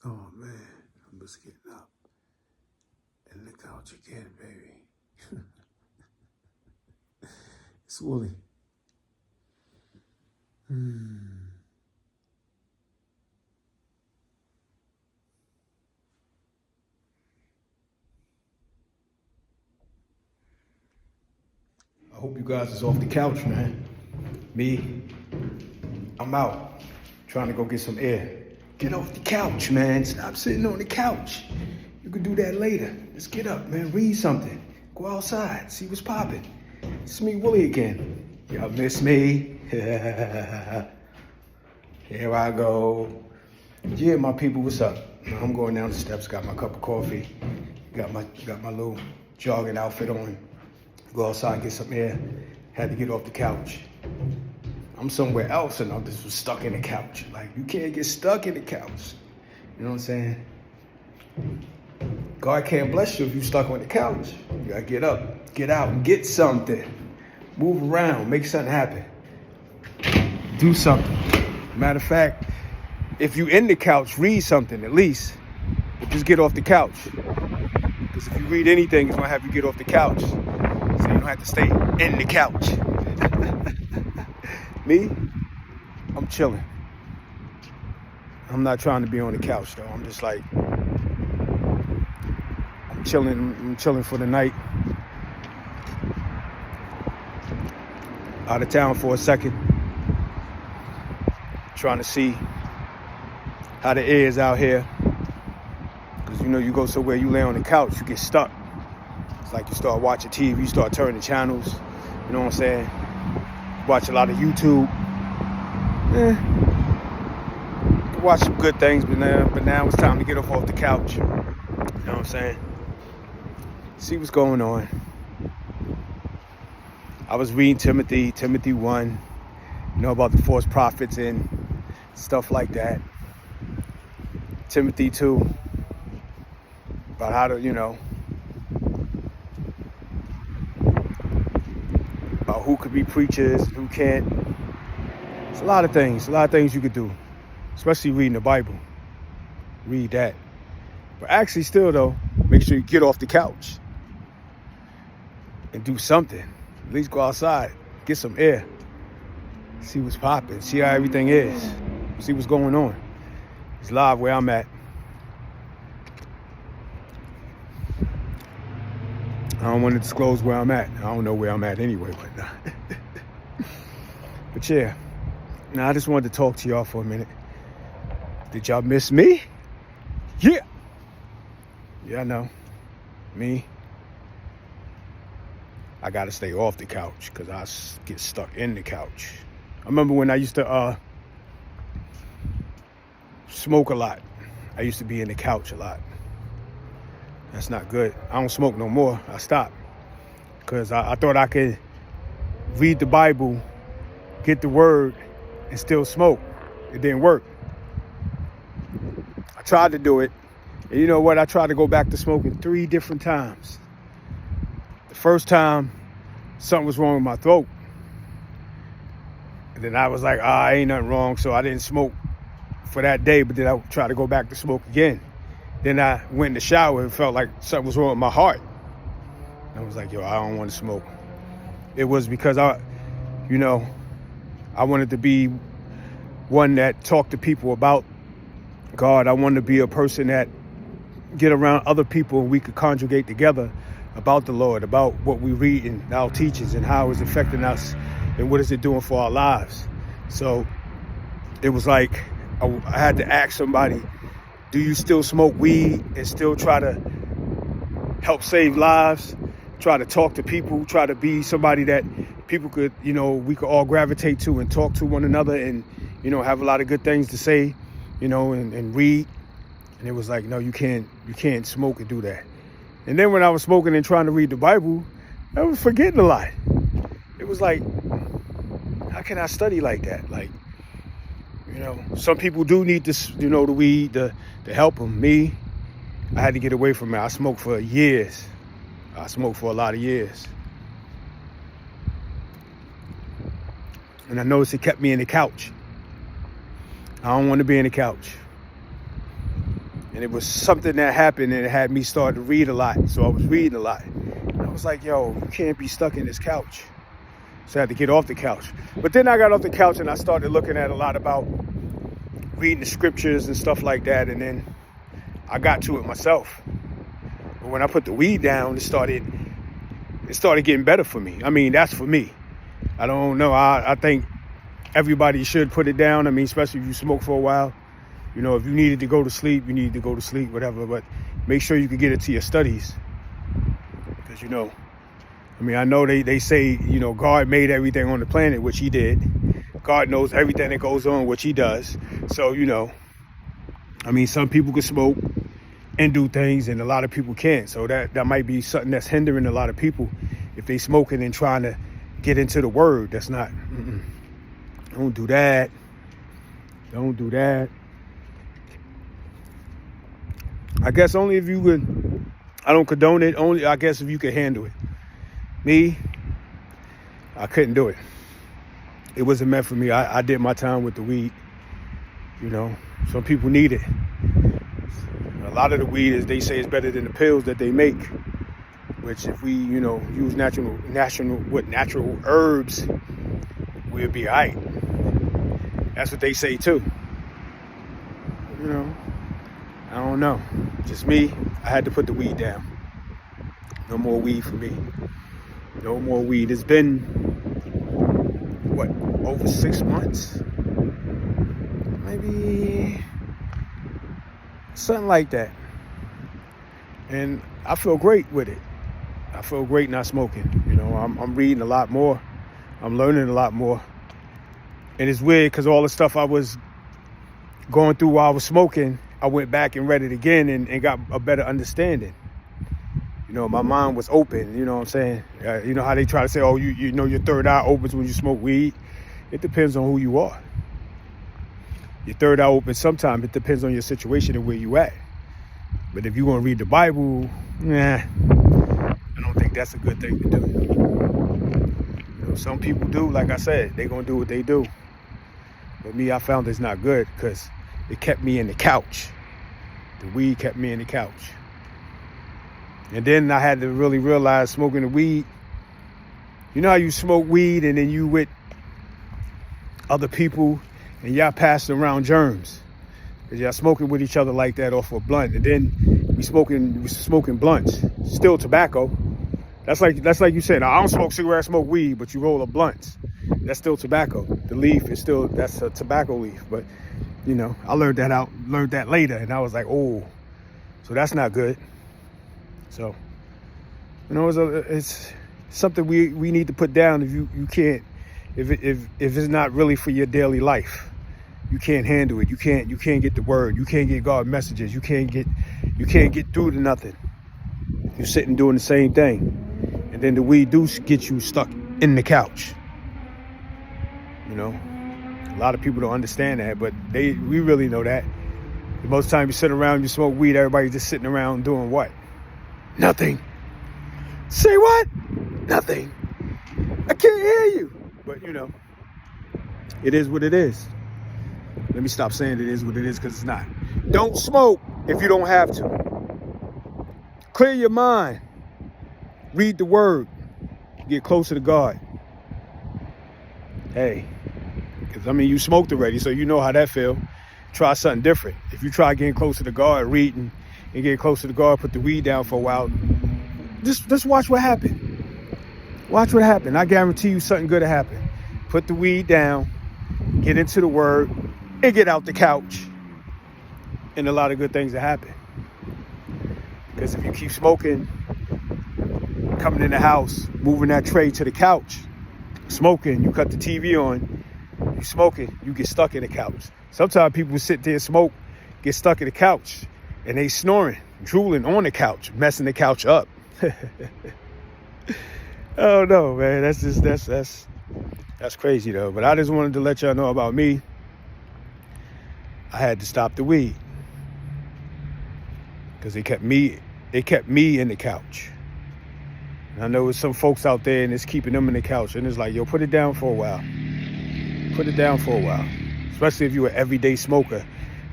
Oh man, I'm just getting up and look out again, baby. It's Wooly. I hope you guys is off the couch, man. Me, I'm out trying to go get some air. Get off the couch, man. Stop sitting on the couch. You can do that later. Let's get up, man. Read something. Go outside. See what's popping. It's me, Willie, again. Y'all miss me? Here I go. Yeah, my people, what's up? I'm going down the steps. Got my cup of coffee. Got my little jogging outfit on. Go outside, get some air. Had to get off the couch. I'm somewhere else and I just was stuck in the couch. Like, you can't get stuck in the couch. You know what I'm saying? God can't bless you if you're stuck on the couch. You gotta get up, get out, and get something. Move around, make something happen. Do something. Matter of fact, if you in the couch, read something at least. But just get off the couch. Because if you read anything, it's gonna have you get off the couch. So you don't have to stay in the couch. Me, I'm chilling. I'm not trying to be on the couch though. I'm just like, I'm chilling for the night. Out of town for a second. Trying to see how the air is out here. Because you know, you go somewhere, you lay on the couch, you get stuck. It's like you start watching TV, you start turning channels. You know what I'm saying? Watch a lot of YouTube. Watch some good things, but now it's time to get off the couch. You know what I'm saying? See what's going on. I was reading Timothy 1, you know, about the false prophets and stuff like that. Timothy 2, about how to, you know, about who could be preachers, who can't. It's a lot of things you could do, especially reading the Bible. Read that. But actually still though, make sure you get off the couch and do something. At least go outside, get some air, see what's popping, see how everything is, see what's going on. It's live where I'm at. I don't want to disclose where I'm at. I don't know where I'm at anyway, but but yeah. Now I just wanted to talk to y'all for a minute. Did y'all miss me? Yeah. Yeah, I know. Me. I gotta stay off the couch because I get stuck in the couch. I remember when I used to smoke a lot. I used to be in the couch a lot. That's not good. I don't smoke no more. I stopped because I thought I could read the Bible, get the word, and still smoke. It didn't work. I tried to do it. And you know what? I tried to go back to smoking 3 different times. The first time, something was wrong with my throat. And then I was like, ain't nothing wrong. So I didn't smoke for that day, but then I tried to go back to smoke again. Then I went in the shower and felt like something was wrong with my heart. I was like, I don't want to smoke. It was because I wanted to be one that talked to people about God. I wanted to be a person that get around other people and we could conjugate together about the Lord, about what we read in our teachings and how it's affecting us and what is it doing for our lives. So it was like I had to ask somebody, do you still smoke weed and still try to help save lives, try to talk to people, try to be somebody that people could, we could all gravitate to and talk to one another and, have a lot of good things to say, and read. And it was like, no, you can't smoke and do that. And then when I was smoking and trying to read the Bible, I was forgetting a lot. It was like, how can I study like that? Like, some people do need this, the weed to help them. Me, I had to get away from it. I smoked for years. I smoked for a lot of years. And I noticed it kept me in the couch. I don't want to be in the couch. And it was something that happened and it had me start to read a lot. So I was reading a lot. And I was like, yo, you can't be stuck in this couch. So I had to get off the couch. But then I got off the couch and I started looking at a lot about reading the scriptures and stuff like that. And then I got to it myself. But when I put the weed down, it started getting better for me. I mean, that's for me. I don't know. I think everybody should put it down. I mean, especially if you smoke for a while. You know, if you needed to go to sleep, you needed to go to sleep, whatever. But make sure you can get it to your studies. Because, you know, I mean, I know they say, you know, God made everything on the planet, which he did. God knows everything that goes on, which he does. So, you know, I mean, some people can smoke and do things and a lot of people can't. So that might be something that's hindering a lot of people if they smoking and trying to get into the word. That's not, don't do that. Don't do that. I guess only if you could, I don't condone it, only I guess if you could handle it. Me, I couldn't do it. It wasn't meant for me. I did my time with the weed. You know, some people need it. A lot of the weed, as they say, is better than the pills that they make. Which if we, you know, use natural herbs, we'll be all right. That's what they say too. You know, I don't know. Just me, I had to put the weed down. No more weed for me. No more weed. It's been, what, over 6 months? Maybe something like that. And I feel great with it. I feel great not smoking. You know, I'm reading a lot more. I'm learning a lot more. And it's weird because all the stuff I was going through while I was smoking, I went back and read it again and got a better understanding. You know, my mind was open, you know what I'm saying? You know how they try to say, oh, you know your third eye opens when you smoke weed? It depends on who you are. Your third eye opens sometimes. It depends on your situation and where you at. But if you want to read the Bible, I don't think that's a good thing to do. You know, some people do, like I said, they're going to do what they do. But me, I found it's not good because it kept me in the couch. The weed kept me in the couch. And then I had to really realize smoking the weed, you know how you smoke weed and then you with other people and y'all passing around germs. Because y'all smoking with each other like that off a blunt. And then we smoking blunts, still tobacco. That's like you said, I don't smoke cigarettes, I smoke weed, but you roll a blunt. That's still tobacco. The leaf is still, that's a tobacco leaf. But, you know, I learned that later. And I was like, oh, so that's not good. So, you know, it's something we need to put down. If you can't, if it's not really for your daily life, you can't handle it. You can't get the word. You can't get God messages. You can't get through to nothing. You're sitting doing the same thing, and then the weed do get you stuck in the couch. You know, a lot of people don't understand that, but we really know that. Most time you sit around, you smoke weed, everybody's just sitting around doing what? Nothing. Say what? Nothing. I can't hear you. But, you know, it is what it is. Let me stop saying it is what it is because it's not. Don't smoke if you don't have to. Clear your mind. Read the word. Get closer to God. Hey, because, I mean, you smoked already, so you know how that feel. Try something different. If you try getting closer to God, reading, and get closer to God, put the weed down for a while, just watch what happened. Watch what happened. I guarantee you something good will happen. Put the weed down, get into the word, and get out the couch. And a lot of good things will happen. Because if you keep smoking, coming in the house, moving that tray to the couch, smoking, you cut the TV on, you smoking, you get stuck in the couch. Sometimes people sit there and smoke, get stuck in the couch. And they snoring, drooling on the couch, messing the couch up. Oh no, man, that's crazy though. But I just wanted to let y'all know about me. I had to stop the weed because it kept me in the couch. And I know there's some folks out there and it's keeping them in the couch, and it's like, yo, put it down for a while. Put it down for a while, especially if you're an everyday smoker.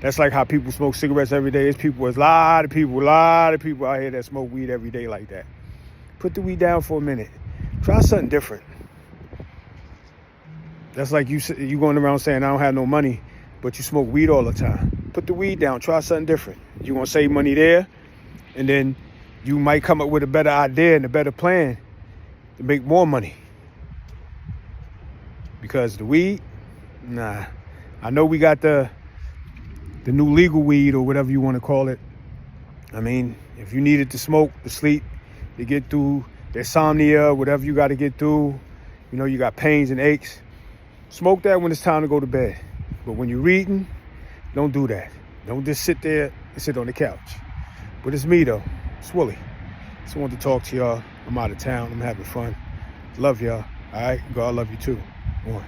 That's like how people smoke cigarettes every day. There's a lot of people out here that smoke weed every day like that. Put the weed down for a minute. Try something different. That's like you going around saying, I don't have no money, but you smoke weed all the time. Put the weed down. Try something different. You're going to save money there, and then you might come up with a better idea and a better plan to make more money. Because the weed, nah. I know we got the new legal weed or whatever you want to call it. I mean, if you needed to smoke, to sleep, to get through the insomnia, whatever you got to get through, you know, you got pains and aches, smoke that when it's time to go to bed. But when you're reading, don't do that. Don't just sit there and sit on the couch. But it's me, though. It's Willie. Just wanted to talk to y'all. I'm out of town. I'm having fun. Love y'all. All right? God love you, too. One.